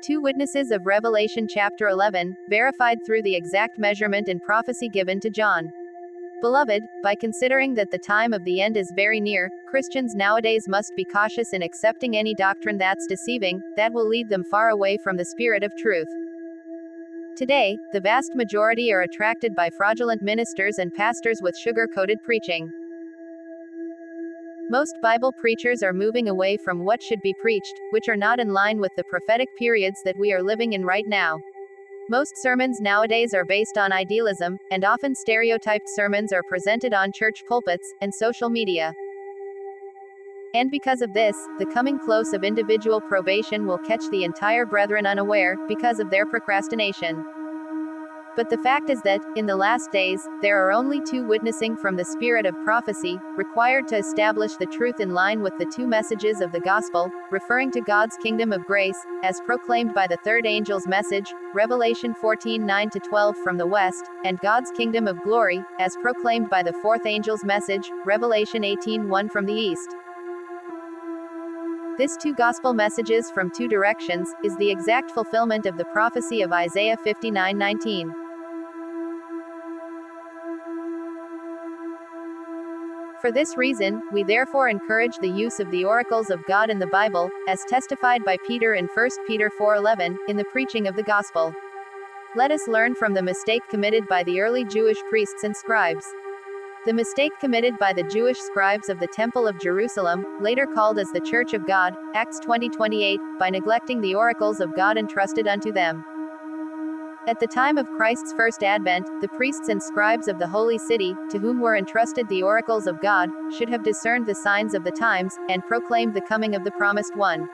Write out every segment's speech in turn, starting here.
Two witnesses of Revelation chapter 11, verified through the exact measurement and prophecy given to John. Beloved, by considering that the time of the end is very near, Christians nowadays must be cautious in accepting any doctrine that's deceiving, that will lead them far away from the spirit of truth. Today, the vast majority are attracted by fraudulent ministers and pastors with sugar-coated preaching. Most Bible preachers are moving away from what should be preached, which are not in line with the prophetic periods that we are living in right now. Most sermons nowadays are based on idealism, and often stereotyped sermons are presented on church pulpits and social media. And because of this, the coming close of individual probation will catch the entire brethren unaware, because of their procrastination. But the fact is that, in the last days, there are only two witnessing from the spirit of prophecy, required to establish the truth in line with the two messages of the gospel, referring to God's kingdom of grace, as proclaimed by the third angel's message, Revelation 14:9-12 from the west, and God's kingdom of glory, as proclaimed by the fourth angel's message, Revelation 18:1 from the east. This two gospel messages from two directions, is the exact fulfillment of the prophecy of Isaiah 59:19. For this reason, we therefore encourage the use of the oracles of God in the Bible, as testified by Peter in 1 Peter 4:11, in the preaching of the gospel. Let us learn from the mistake committed by the early Jewish priests and scribes. The mistake committed by the Jewish scribes of the Temple of Jerusalem, later called as the Church of God, Acts 20:28, by neglecting the oracles of God entrusted unto them. At the time of Christ's first advent, the priests and scribes of the holy city, to whom were entrusted the oracles of God, should have discerned the signs of the times, and proclaimed the coming of the promised one.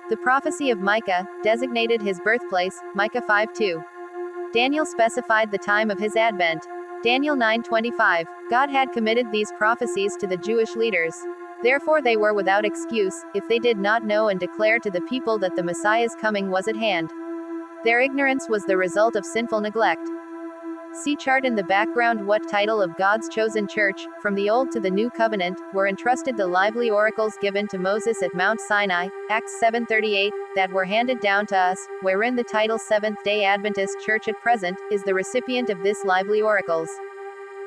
The prophecy of Micah designated his birthplace, Micah 5:2. Daniel specified the time of his advent. Daniel 9:25. God had committed these prophecies to the Jewish leaders. Therefore they were without excuse, if they did not know and declare to the people that the Messiah's coming was at hand. Their ignorance was the result of sinful neglect. See chart in the background. What title of God's chosen church, from the Old to the New Covenant, were entrusted the lively oracles given to Moses at Mount Sinai, Acts 7:38, that were handed down to us, wherein the title Seventh-day Adventist Church at present, is the recipient of this lively oracles.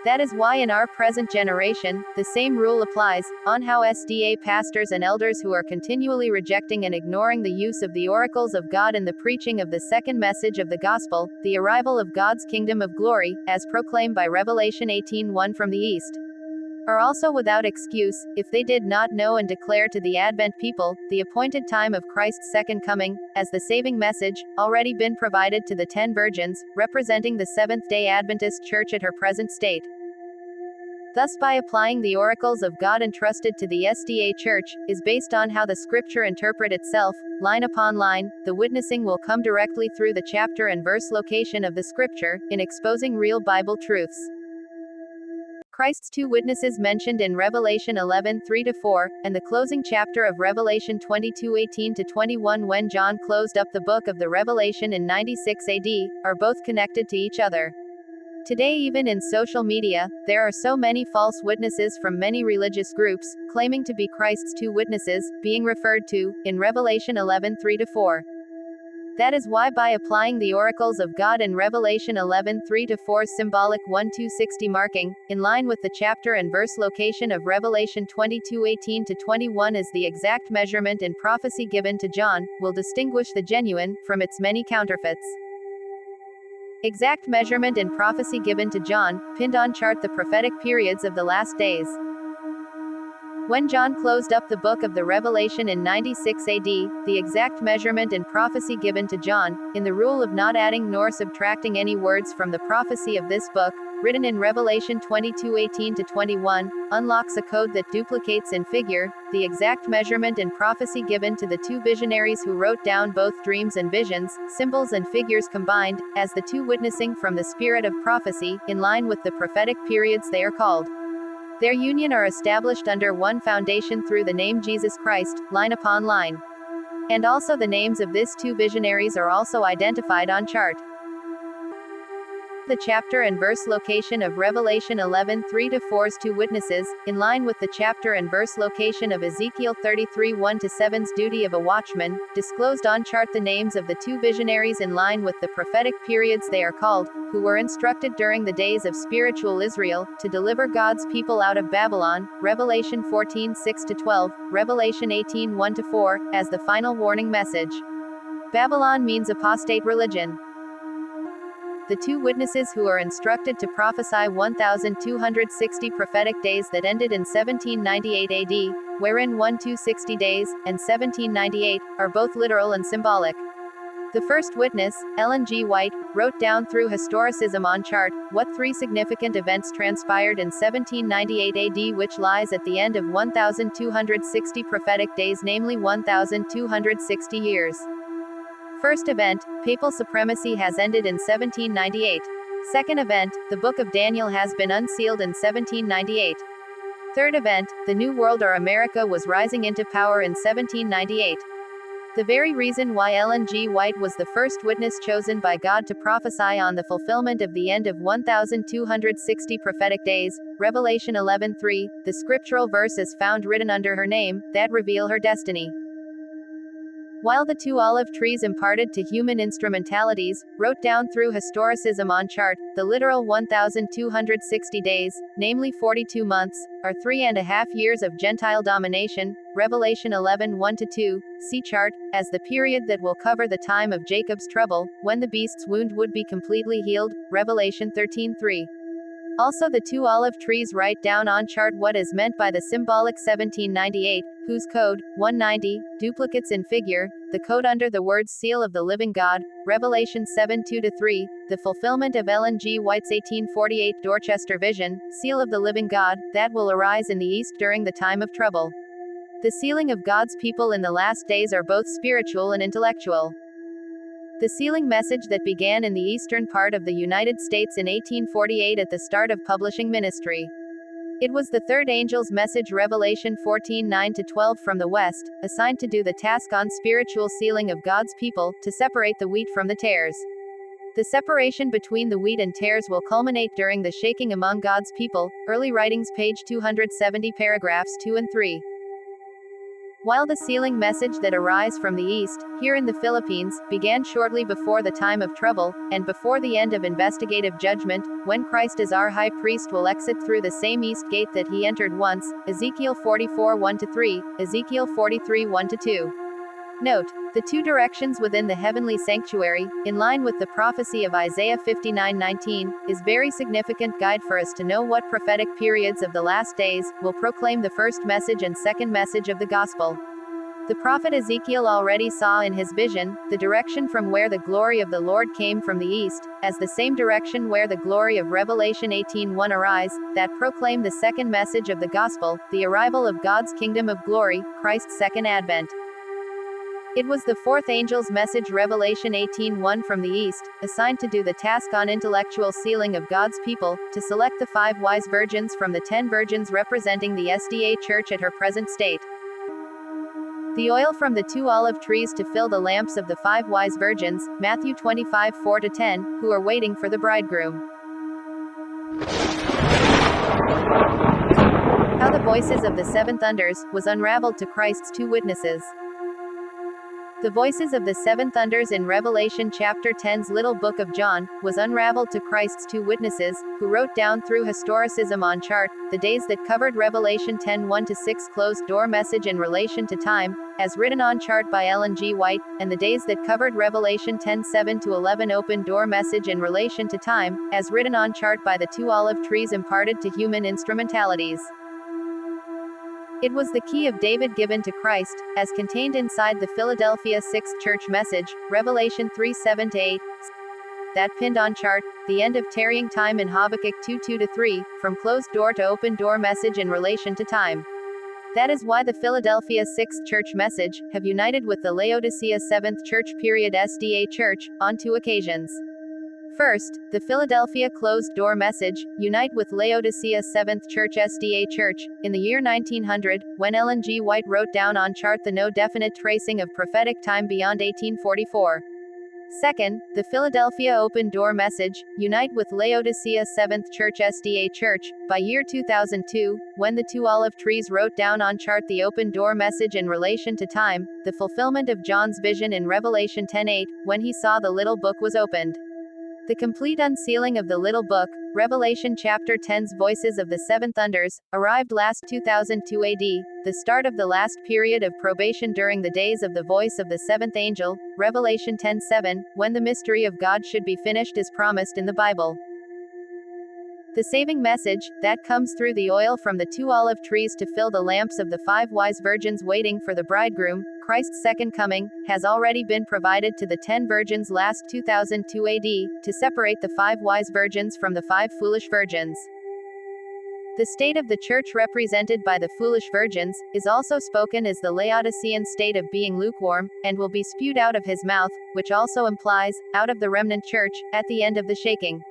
That is why in our present generation, the same rule applies, on how SDA pastors and elders who are continually rejecting and ignoring the use of the oracles of God in the preaching of the second message of the gospel, the arrival of God's kingdom of glory, as proclaimed by Revelation 18:1 from the east, are also without excuse, if they did not know and declare to the Advent people, the appointed time of Christ's second coming, as the saving message, already been provided to the 10 virgins, representing the Seventh-day Adventist Church at her present state. Thus by applying the oracles of God entrusted to the SDA Church, is based on how the Scripture interpret itself, line upon line, the witnessing will come directly through the chapter and verse location of the Scripture, in exposing real Bible truths. Christ's two witnesses mentioned in Revelation 11:3-4, and the closing chapter of Revelation 22:18-21 when John closed up the book of the Revelation in 96 AD, are both connected to each other. Today even in social media, there are so many false witnesses from many religious groups, claiming to be Christ's two witnesses, being referred to, in Revelation 11:3-4. That is why by applying the oracles of God in Revelation 11:3-4's symbolic 1-2-60 marking, in line with the chapter and verse location of Revelation 22:18-21 is the exact measurement and prophecy given to John, will distinguish the genuine, from its many counterfeits. Exact measurement and prophecy given to John, pinned on chart the prophetic periods of the last days. When John closed up the book of the Revelation in 96 AD, the exact measurement and prophecy given to John, in the rule of not adding nor subtracting any words from the prophecy of this book, written in Revelation 22:18-21, unlocks a code that duplicates in figure, the exact measurement and prophecy given to the two visionaries who wrote down both dreams and visions, symbols and figures combined, as the two witnessing from the spirit of prophecy, in line with the prophetic periods they are called. Their union are established under one foundation through the name Jesus Christ, line upon line. And also the names of these two visionaries are also identified on chart. The chapter and verse location of Revelation 11:3-4's two witnesses, in line with the chapter and verse location of Ezekiel 33:1-7's duty of a watchman, disclosed on chart the names of the two visionaries in line with the prophetic periods they are called, who were instructed during the days of spiritual Israel, to deliver God's people out of Babylon, Revelation 14:6-12, Revelation 18:1-4, as the final warning message. Babylon means apostate religion. The two witnesses who are instructed to prophesy 1,260 prophetic days that ended in 1798 AD, wherein 1,260 days, and 1798, are both literal and symbolic. The first witness, Ellen G. White, wrote down through historicism on chart, what three significant events transpired in 1798 AD which lies at the end of 1,260 prophetic days, namely 1,260 years. First event, papal supremacy has ended in 1798. Second event, the Book of Daniel has been unsealed in 1798. Third event, the New World or America was rising into power in 1798. The very reason why Ellen G. White was the first witness chosen by God to prophesy on the fulfillment of the end of 1,260 prophetic days, Revelation 11:3, the scriptural verse is found written under her name, that reveal her destiny. While the two olive trees imparted to human instrumentalities, wrote down through historicism on chart, the literal 1,260 days, namely 42 months, are 3.5 years of Gentile domination, Revelation 11:1-2, see chart, as the period that will cover the time of Jacob's trouble, when the beast's wound would be completely healed, Revelation 13:3. Also the two olive trees write down on chart what is meant by the symbolic 1798, whose code, 190, duplicates in figure, the code under the words seal of the living God, Revelation 7:2-3, the fulfillment of Ellen G. White's 1848 Dorchester vision, seal of the living God, that will arise in the East during the time of trouble. The sealing of God's people in the last days are both spiritual and intellectual. The sealing message that began in the eastern part of the United States in 1848 at the start of publishing ministry. It was the third angel's message, Revelation 14:9-12 from the west, assigned to do the task on spiritual sealing of God's people, to separate the wheat from the tares. The separation between the wheat and tares will culminate during the shaking among God's people, Early Writings page 270 paragraphs 2 and 3. While the sealing message that arise from the east, here in the Philippines, began shortly before the time of trouble, and before the end of investigative judgment, when Christ as our high priest will exit through the same east gate that he entered once, Ezekiel 44:1-3, Ezekiel 43:1-2. Note, the two directions within the heavenly sanctuary, in line with the prophecy of Isaiah 59:19, is very significant guide for us to know what prophetic periods of the last days will proclaim the first message and second message of the gospel. The prophet Ezekiel already saw in his vision the direction from where the glory of the Lord came from the east, as the same direction where the glory of Revelation 18:1 arise, that proclaim the second message of the gospel, the arrival of God's kingdom of glory, Christ's second advent. It was the fourth angel's message, Revelation 18:1 from the east, assigned to do the task on intellectual sealing of God's people, to select the 5 wise virgins from the 10 virgins representing the SDA Church at her present state. The oil from the 2 olive trees to fill the lamps of the 5 wise virgins, Matthew 25:4-10, who are waiting for the bridegroom. How the voices of the 7 thunders was unraveled to Christ's 2 witnesses. The voices of the 7 thunders in Revelation chapter 10's little book of John, was unraveled to Christ's 2 witnesses, who wrote down through historicism on chart, the days that covered Revelation 10:1-6 closed door message in relation to time, as written on chart by Ellen G. White, and the days that covered Revelation 10:7-11 open door message in relation to time, as written on chart by the 2 olive trees imparted to human instrumentalities. It was the key of David given to Christ, as contained inside the Philadelphia 6th church message, Revelation 3:7-8, that pinned on chart, the end of tarrying time in Habakkuk 2:2-3, from closed door to open door message in relation to time. That is why the Philadelphia 6th church message, have united with the Laodicea 7th church period SDA church, on 2 occasions. First, the Philadelphia closed-door message, unite with Laodicea 7th Church SDA Church, in the year 1900, when Ellen G. White wrote down on chart the no definite tracing of prophetic time beyond 1844. Second, the Philadelphia Open Door Message, Unite with Laodicea Seventh Church SDA Church. By year 2002, when the two olive trees wrote down on chart the open door message in relation to time, the fulfillment of John's vision in Revelation 10:8, when he saw the little book was opened. The complete unsealing of the little book, Revelation chapter 10's Voices of the Seven Thunders, arrived last 2002 AD, the start of the last period of probation during the days of the voice of the seventh angel, Revelation 10:7, when the mystery of God should be finished is promised in the Bible. The saving message, that comes through the oil from the two olive trees to fill the lamps of the five wise virgins waiting for the bridegroom, Christ's second coming, has already been provided to the 10 virgins last 2002 AD, to separate the five wise virgins from the five foolish virgins. The state of the church represented by the foolish virgins, is also spoken as the Laodicean state of being lukewarm, and will be spewed out of his mouth, which also implies, out of the remnant church, at the end of the shaking.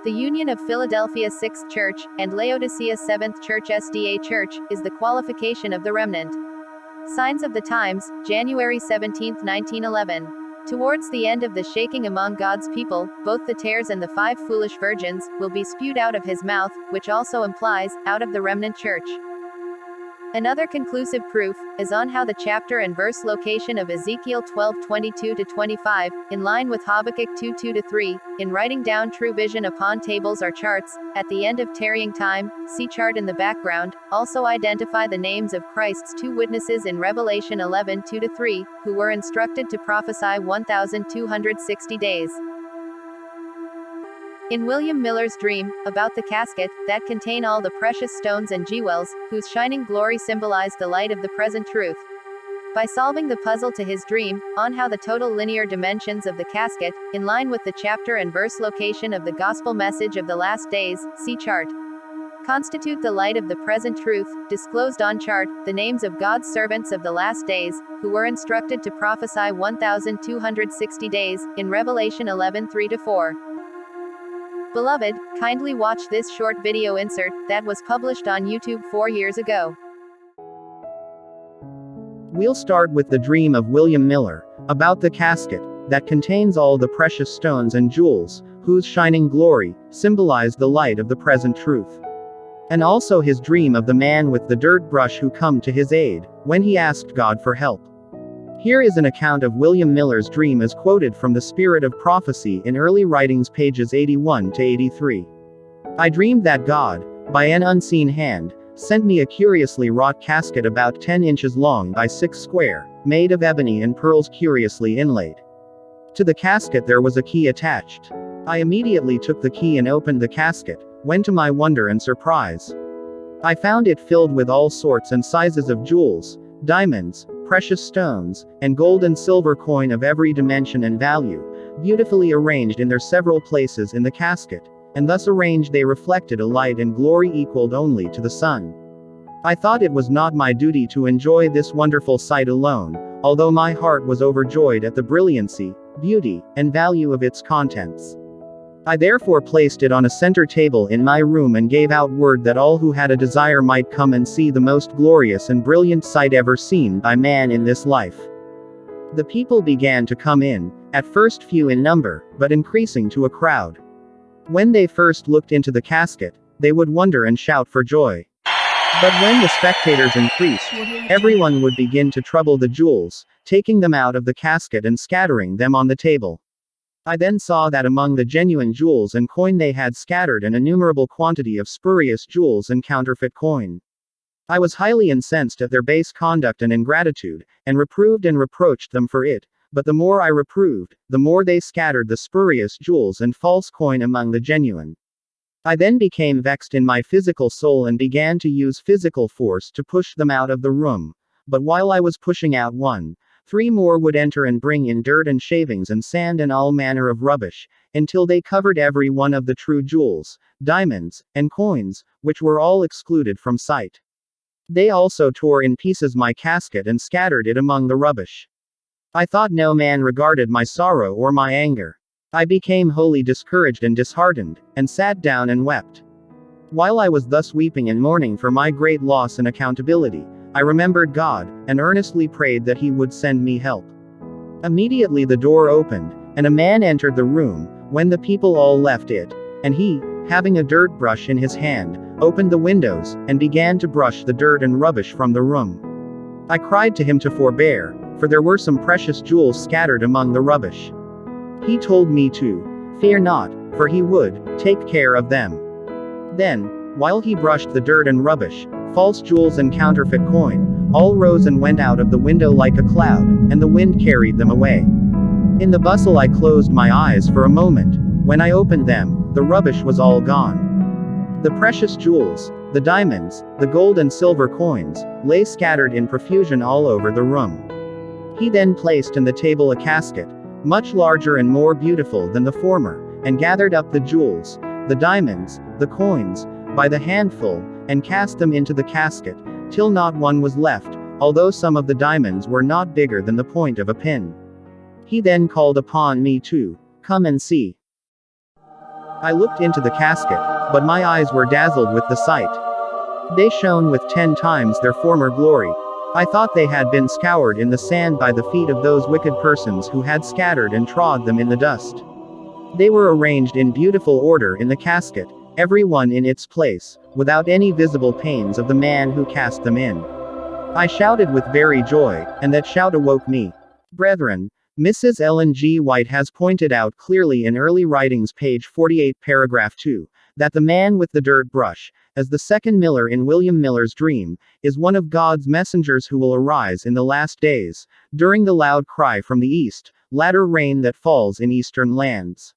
The union of Philadelphia 6th Church, and Laodicea 7th Church SDA Church, is the qualification of the remnant. Signs of the Times, January 17, 1911. Towards the end of the shaking among God's people, both the tares and the five foolish virgins, will be spewed out of his mouth, which also implies, out of the remnant church. Another conclusive proof, is on how the chapter and verse location of Ezekiel 12:22-25, in line with Habakkuk 2:2-3, in writing down true vision upon tables or charts, at the end of tarrying time, see chart in the background, also identify the names of Christ's two witnesses in Revelation 11:2-3, who were instructed to prophesy 1,260 days. In William Miller's dream, about the casket, that contain all the precious stones and jewels, whose shining glory symbolized the light of the present truth. By solving the puzzle to his dream, on how the total linear dimensions of the casket, in line with the chapter and verse location of the gospel message of the last days, see chart, constitute the light of the present truth, disclosed on chart, the names of God's servants of the last days, who were instructed to prophesy 1,260 days, in Revelation 11:3-4. Beloved, kindly watch this short video insert, that was published on YouTube 4 years ago. We'll start with the dream of William Miller, about the casket, that contains all the precious stones and jewels, whose shining glory, symbolize the light of the present truth. And also his dream of the man with the dirt brush who come to his aid, when he asked God for help. Here is an account of William Miller's dream as quoted from the Spirit of Prophecy in Early Writings pages 81-83. I dreamed that God, by an unseen hand, sent me a curiously wrought casket about 10 inches long by 6 square, made of ebony and pearls curiously inlaid. To the casket there was a key attached. I immediately took the key and opened the casket, when to my wonder and surprise, I found it filled with all sorts and sizes of jewels, diamonds, precious stones, and gold and silver coin of every dimension and value, beautifully arranged in their several places in the casket, and thus arranged they reflected a light and glory equaled only to the sun. I thought it was not my duty to enjoy this wonderful sight alone, although my heart was overjoyed at the brilliancy, beauty, and value of its contents. I therefore placed it on a center table in my room and gave out word that all who had a desire might come and see the most glorious and brilliant sight ever seen by man in this life. The people began to come in, at first few in number, but increasing to a crowd. When they first looked into the casket, they would wonder and shout for joy. But when the spectators increased, everyone would begin to trouble the jewels, taking them out of the casket and scattering them on the table. I then saw that among the genuine jewels and coin they had scattered an innumerable quantity of spurious jewels and counterfeit coin. I was highly incensed at their base conduct and ingratitude, and reproved and reproached them for it, but the more I reproved, the more they scattered the spurious jewels and false coin among the genuine. I then became vexed in my physical soul and began to use physical force to push them out of the room, but while I was pushing out one, 3 more would enter and bring in dirt and shavings and sand and all manner of rubbish, until they covered every one of the true jewels, diamonds, and coins, which were all excluded from sight. They also tore in pieces my casket and scattered it among the rubbish. I thought no man regarded my sorrow or my anger. I became wholly discouraged and disheartened, and sat down and wept. While I was thus weeping and mourning for my great loss and accountability, I remembered God, and earnestly prayed that He would send me help. Immediately the door opened, and a man entered the room, when the people all left it. And he, having a dirt brush in his hand, opened the windows, and began to brush the dirt and rubbish from the room. I cried to him to forbear, for there were some precious jewels scattered among the rubbish. He told me to fear not, for he would take care of them. Then, while he brushed the dirt and rubbish, false jewels and counterfeit coin, all rose and went out of the window like a cloud, and the wind carried them away. In the bustle I closed my eyes for a moment. When I opened them, the rubbish was all gone. The precious jewels, the diamonds, the gold and silver coins, lay scattered in profusion all over the room. He then placed in the table a casket, much larger and more beautiful than the former, and gathered up the jewels, the diamonds, the coins, by the handful, and cast them into the casket, till not one was left, although some of the diamonds were not bigger than the point of a pin. He then called upon me to come and see. I looked into the casket, but my eyes were dazzled with the sight. They shone with 10 times their former glory. I thought they had been scoured in the sand by the feet of those wicked persons who had scattered and trod them in the dust. They were arranged in beautiful order in the casket, every one in its place, without any visible pains of the man who cast them in. I shouted with very joy, and that shout awoke me. Brethren, Mrs. Ellen G. White has pointed out clearly in Early Writings page 48 paragraph 2, that the man with the dirt brush, as the second Miller in William Miller's dream, is one of God's messengers who will arise in the last days, during the loud cry from the east, latter rain that falls in eastern lands.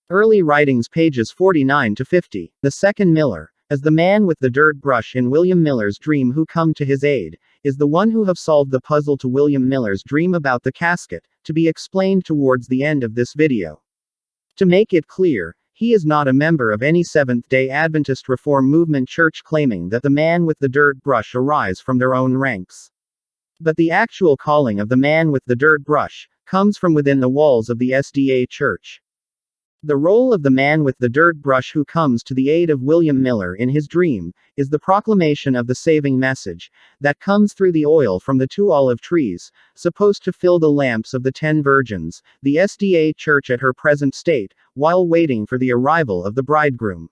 Early Writings pages 49 to 50. The second Miller, as the man with the dirt brush in William Miller's dream who come to his aid, is the one who have solved the puzzle to William Miller's dream about the casket, to be explained towards the end of this video. To make it clear, he is not a member of any Seventh-day Adventist Reform Movement church claiming that the man with the dirt brush arise from their own ranks. But the actual calling of the man with the dirt brush comes from within the walls of the SDA church. The role of the man with the dirt brush who comes to the aid of William Miller in his dream, is the proclamation of the saving message, that comes through the oil from the 2 olive trees, supposed to fill the lamps of the 10 virgins, the SDA church at her present state, while waiting for the arrival of the bridegroom.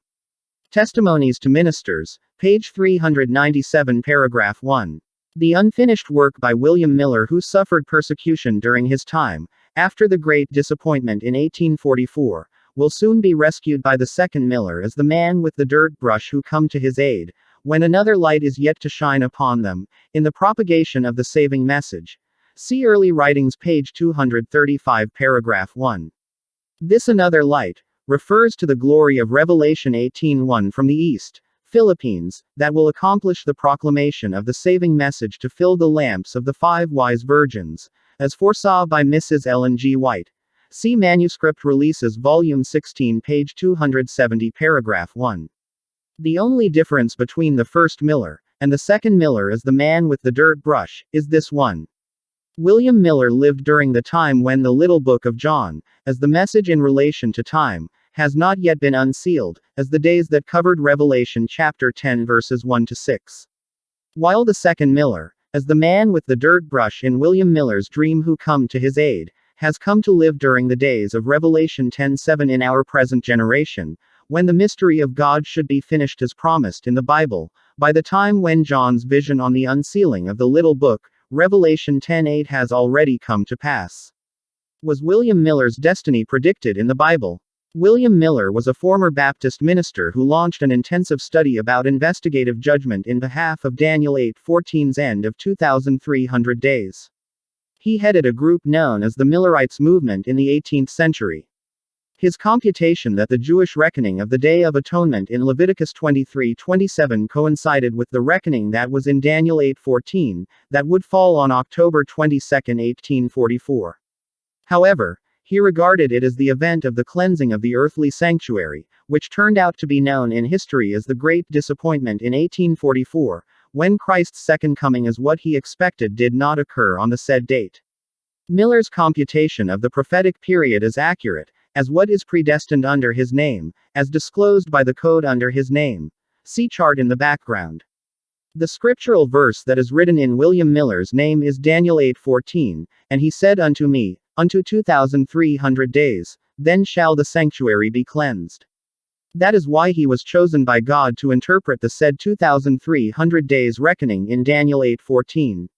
Testimonies to Ministers, page 397 paragraph 1. The unfinished work by William Miller who suffered persecution during his time, after the Great Disappointment in 1844, will soon be rescued by the second Miller as the man with the dirt brush who come to his aid, when another light is yet to shine upon them, in the propagation of the saving message. See Early Writings page 235 paragraph 1. This another light refers to the glory of Revelation 18:1 from the east, Philippines, that will accomplish the proclamation of the saving message to fill the lamps of the 5 wise virgins, as foresaw by Mrs. Ellen G. White. See Manuscript Releases Volume 16 page 270 paragraph 1. The only difference between the first Miller and the second Miller as the man with the dirt brush is this one. William Miller lived during the time when the little book of John, as the message in relation to time, has not yet been unsealed, as the days that covered Revelation chapter 10 verses 1 to 6. While the second Miller, as the man with the dirt brush in William Miller's dream who come to his aid, has come to live during the days of Revelation 10:7 in our present generation, when the mystery of God should be finished as promised in the Bible, by the time when John's vision on the unsealing of the little book, Revelation 10:8 has already come to pass. Was William Miller's destiny predicted in the Bible? William Miller was a former Baptist minister who launched an intensive study about investigative judgment in behalf of Daniel 8:14's end of 2,300 days. He headed a group known as the Millerites movement in the 18th century. His computation that the Jewish reckoning of the Day of Atonement in Leviticus 23:27 coincided with the reckoning that was in Daniel 8:14, that would fall on October 22, 1844. However, he regarded it as the event of the cleansing of the earthly sanctuary, which turned out to be known in history as the Great Disappointment in 1844, when Christ's second coming as what he expected did not occur on the said date. Miller's computation of the prophetic period is accurate, as what is predestined under his name, as disclosed by the code under his name. See chart in the background. The scriptural verse that is written in William Miller's name is Daniel 8:14, and he said unto me, unto 2,300 days, then shall the sanctuary be cleansed. That is why he was chosen by God to interpret the said 2,300 days reckoning in Daniel 8:14.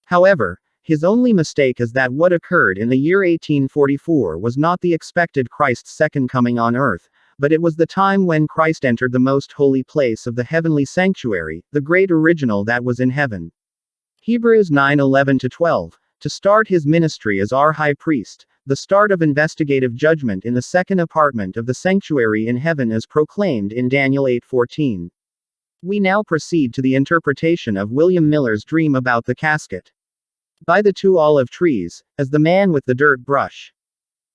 However, his only mistake is that what occurred in the year 1844 was not the expected Christ's second coming on earth, but it was the time when Christ entered the most holy place of the heavenly sanctuary, the great original that was in heaven. Hebrews 9:11-12. To start his ministry as our high priest, the start of investigative judgment in the second apartment of the sanctuary in heaven is proclaimed in Daniel 8:14. We now proceed to the interpretation of William Miller's dream about the casket. By the two olive trees, as the man with the dirt brush.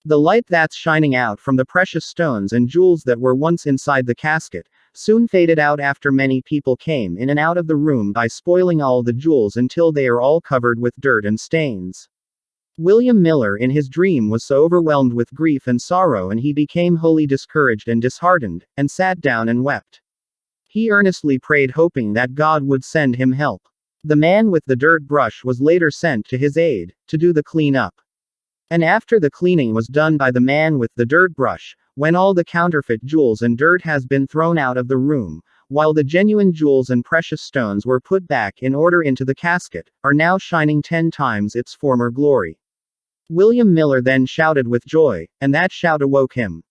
The light that's shining out from the precious stones and jewels that were once inside the casket, soon faded out after many people came in and out of the room by spoiling all the jewels until they are all covered with dirt and stains. William Miller in his dream was so overwhelmed with grief and sorrow, and he became wholly discouraged and disheartened, and sat down and wept. He earnestly prayed, hoping that God would send him help. The man with the dirt brush was later sent to his aid, to do the clean up. And after the cleaning was done by the man with the dirt brush, when all the counterfeit jewels and dirt has been thrown out of the room, while the genuine jewels and precious stones were put back in order into the casket, are now shining 10 times its former glory. William Miller then shouted with joy, and that shout awoke him.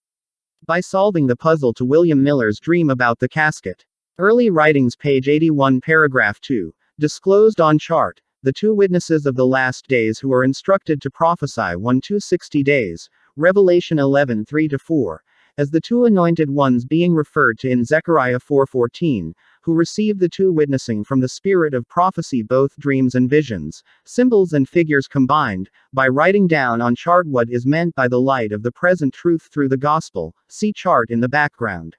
By solving the puzzle to William Miller's dream about the casket. Early Writings, page 81, paragraph 2, disclosed on chart, the two witnesses of the last days who are instructed to prophesy 1-60 days, Revelation 11:3-4, as the two anointed ones being referred to in Zechariah 4:14, who received the two witnessing from the spirit of prophecy, both dreams and visions, symbols and figures combined, by writing down on chart what is meant by the light of the present truth through the gospel. See chart in the background.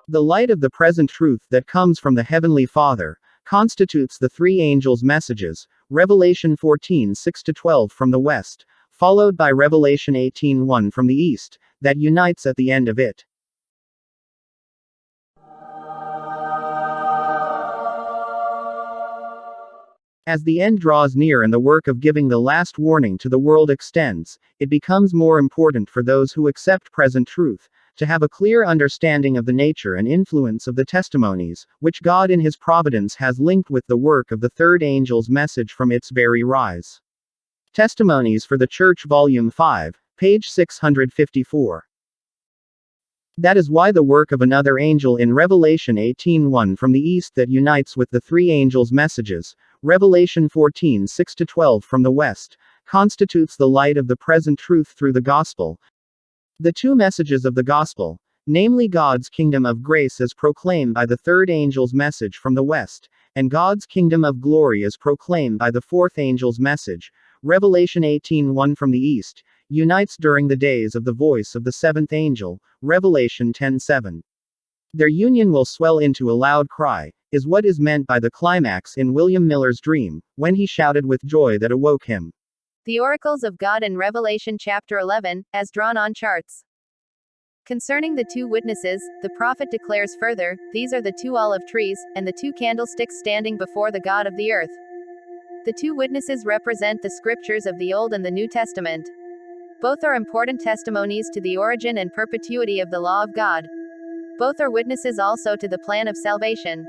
The light of the present truth that comes from the Heavenly Father constitutes the three angels' messages, Revelation 14:6-12 from the west, followed by Revelation 18:1 from the east, that unites at the end of it. As the end draws near and the work of giving the last warning to the world extends, it becomes more important for those who accept present truth to have a clear understanding of the nature and influence of the testimonies, which God in His providence has linked with the work of the third angel's message from its very rise. Testimonies for the Church, Volume 5, page 654. That is why the work of another angel in Revelation 18:1 from the east that unites with the three angels' messages, Revelation 14:6-12 from the west, constitutes the light of the present truth through the gospel. The two messages of the gospel, namely God's kingdom of grace as proclaimed by the third angel's message from the west, and God's kingdom of glory as proclaimed by the fourth angel's message, Revelation 18:1 from the east, unites during the days of the voice of the seventh angel, Revelation 10:7. Their union will swell into a loud cry, is what is meant by the climax in William Miller's dream, when he shouted with joy that awoke him. The oracles of God in Revelation chapter 11, as drawn on charts. Concerning the two witnesses, the prophet declares further, these are the two olive trees, and the two candlesticks standing before the God of the earth. The two witnesses represent the scriptures of the Old and the New Testament. Both are important testimonies to the origin and perpetuity of the law of God. Both are witnesses also to the plan of salvation.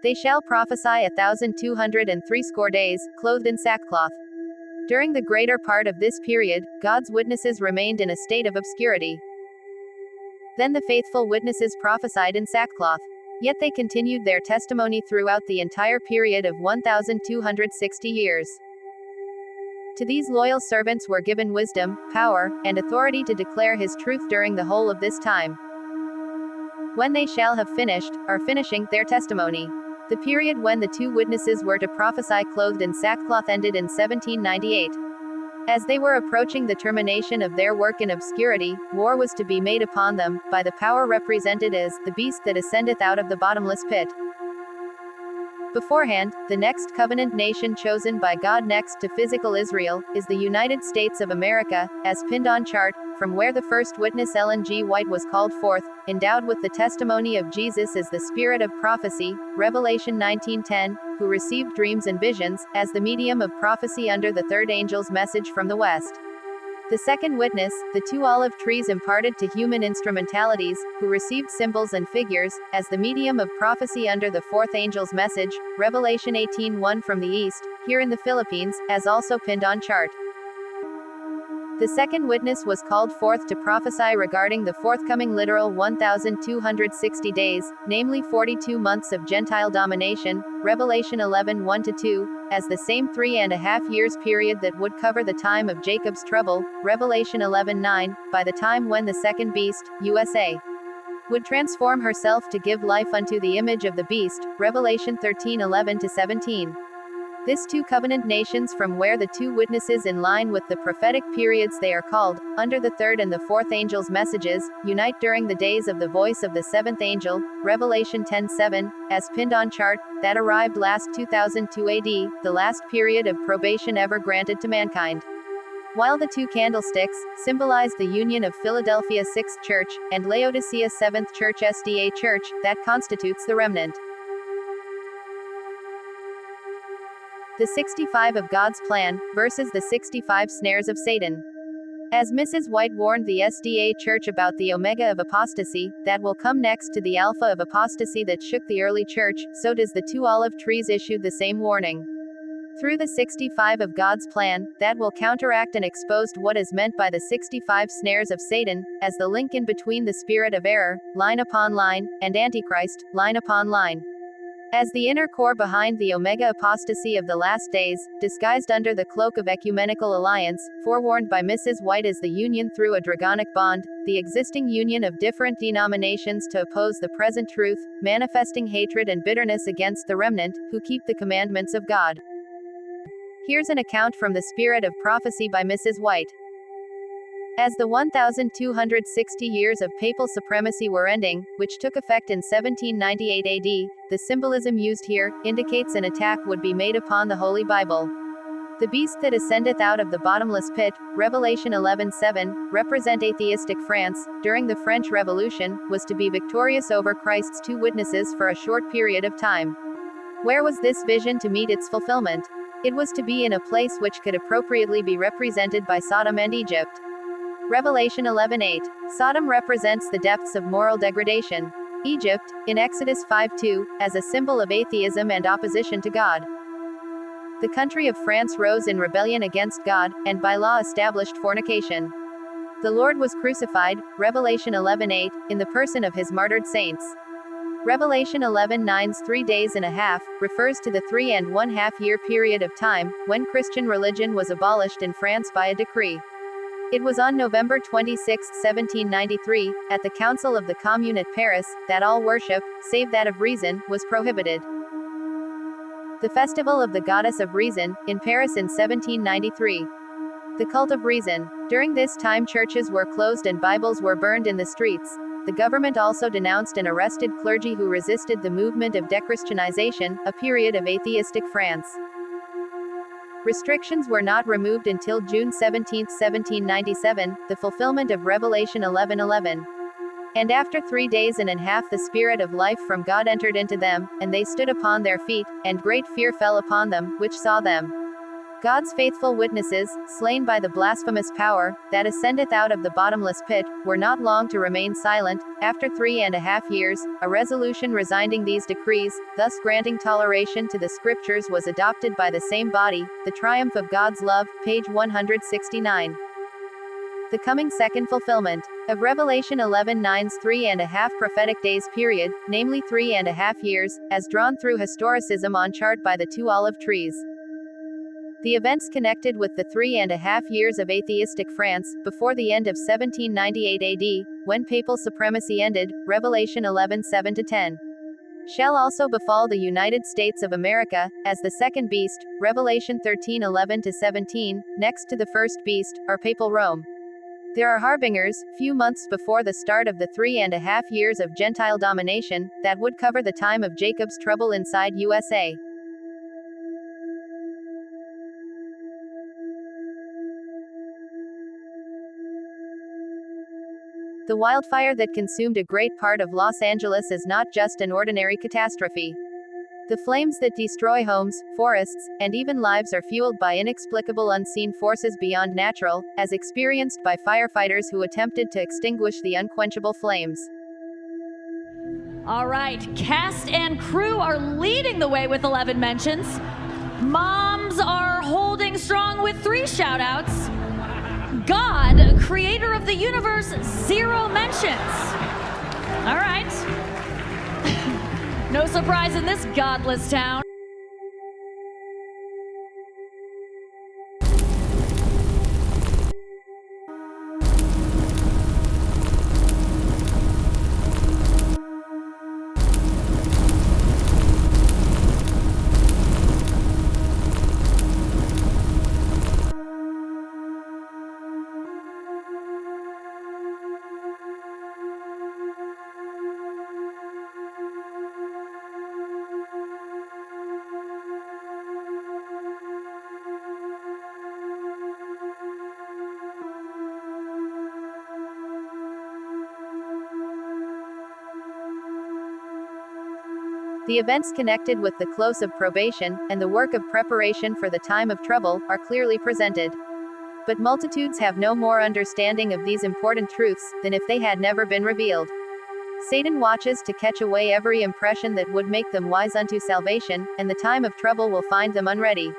They shall prophesy 1,260 days, clothed in sackcloth. During the greater part of this period, God's witnesses remained in a state of obscurity. Then the faithful witnesses prophesied in sackcloth. Yet they continued their testimony throughout the entire period of 1,260 years. To these loyal servants were given wisdom, power, and authority to declare His truth during the whole of this time. When they shall have finished, or finishing, their testimony. The period when the two witnesses were to prophesy clothed in sackcloth ended in 1798. As they were approaching the termination of their work in obscurity, war was to be made upon them, by the power represented as the beast that ascendeth out of the bottomless pit. Beforehand, the next covenant nation chosen by God next to physical Israel, is the United States of America, as pinned on chart, from where the first witness Ellen G. White was called forth, endowed with the testimony of Jesus as the spirit of prophecy, Revelation 19:10, who received dreams and visions, as the medium of prophecy under the third angel's message from the west. The second witness, the two olive trees imparted to human instrumentalities, who received symbols and figures, as the medium of prophecy under the fourth angel's message, Revelation 18:1 from the east, here in the Philippines, as also pinned on chart. The second witness was called forth to prophesy regarding the forthcoming literal 1,260 days, namely 42 months of Gentile domination, Revelation 11:1-2, as the same 3.5 years period that would cover the time of Jacob's trouble, Revelation 11:9, by the time when the second beast, USA, would transform herself to give life unto the image of the beast, Revelation 13:11-17. This two covenant nations from where the two witnesses in line with the prophetic periods they are called, under the third and the fourth angel's messages, unite during the days of the voice of the seventh angel, Revelation 10:7, as pinned on chart, that arrived last 2002 AD, the last period of probation ever granted to mankind. While the two candlesticks symbolize the union of Philadelphia 6th Church and Laodicea 7th Church SDA Church, that constitutes the remnant. The 65 of God's plan, versus the 65 snares of Satan. As Mrs. White warned the SDA Church about the Omega of apostasy, that will come next to the Alpha of apostasy that shook the early church, so does the two olive trees issue the same warning. Through the 65 of God's plan, that will counteract and expose what is meant by the 65 snares of Satan, as the link in between the spirit of error, line upon line, and Antichrist, line upon line. As the inner core behind the Omega apostasy of the last days, disguised under the cloak of ecumenical alliance, forewarned by Mrs. White as the union through a dragonic bond, the existing union of different denominations to oppose the present truth, manifesting hatred and bitterness against the remnant, who keep the commandments of God. Here's an account from the Spirit of Prophecy by Mrs. White. As the 1,260 years of papal supremacy were ending, which took effect in 1798 AD, the symbolism used here indicates an attack would be made upon the Holy Bible. The beast that ascendeth out of the bottomless pit, Revelation 11:7, represent atheistic France, during the French Revolution, was to be victorious over Christ's two witnesses for a short period of time. Where was this vision to meet its fulfillment? It was to be in a place which could appropriately be represented by Sodom and Egypt. Revelation 11:8. Sodom represents the depths of moral degradation. Egypt, in Exodus 5:2, as a symbol of atheism and opposition to God. The country of France rose in rebellion against God, and by law established fornication. The Lord was crucified, Revelation 11:8, in the person of his martyred saints. Revelation 11:9's 3 days and a half, refers to the 3.5 year period of time, when Christian religion was abolished in France by a decree. It was on November 26, 1793, at the Council of the Commune at Paris, that all worship, save that of reason, was prohibited. The Festival of the Goddess of Reason, in Paris in 1793. The cult of reason. During this time churches were closed and Bibles were burned in the streets. The government also denounced and arrested clergy who resisted the movement of dechristianization, a period of atheistic France. Restrictions were not removed until June 17, 1797, the fulfillment of Revelation 11:11. And after 3 days and a half the Spirit of life from God entered into them, and they stood upon their feet, and great fear fell upon them, which saw them. God's faithful witnesses, slain by the blasphemous power, that ascendeth out of the bottomless pit, were not long to remain silent. After 3.5 years, a resolution resigning these decrees, thus granting toleration to the scriptures, was adopted by the same body, The Triumph of God's Love, page 169. The coming second fulfillment of Revelation 11:9's 3.5 prophetic days period, namely 3.5 years, as drawn through historicism on chart by the two olive trees. The events connected with the 3.5 years of atheistic France, before the end of 1798 AD, when papal supremacy ended, Revelation 11:7-10. Shall also befall the United States of America, as the second beast, Revelation 13:11-17, next to the first beast, are papal Rome. There are harbingers, few months before the start of the 3.5 years of Gentile domination, that would cover the time of Jacob's trouble inside USA. The wildfire that consumed a great part of Los Angeles is not just an ordinary catastrophe. The flames that destroy homes, forests, and even lives are fueled by inexplicable unseen forces beyond natural, as experienced by firefighters who attempted to extinguish the unquenchable flames. All right, cast and crew are leading the way with 11 mentions. Moms are holding strong with 3 shout-outs. God, creator of the universe, 0 mentions. All right. No surprise in this godless town. The events connected with the close of probation, and the work of preparation for the time of trouble, are clearly presented. But multitudes have no more understanding of these important truths, than if they had never been revealed. Satan watches to catch away every impression that would make them wise unto salvation, and the time of trouble will find them unready.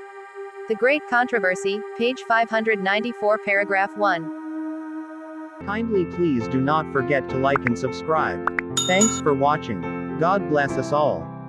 The Great Controversy, page 594, paragraph 1. Kindly please do not forget to like and subscribe. Thanks for watching. God bless us all.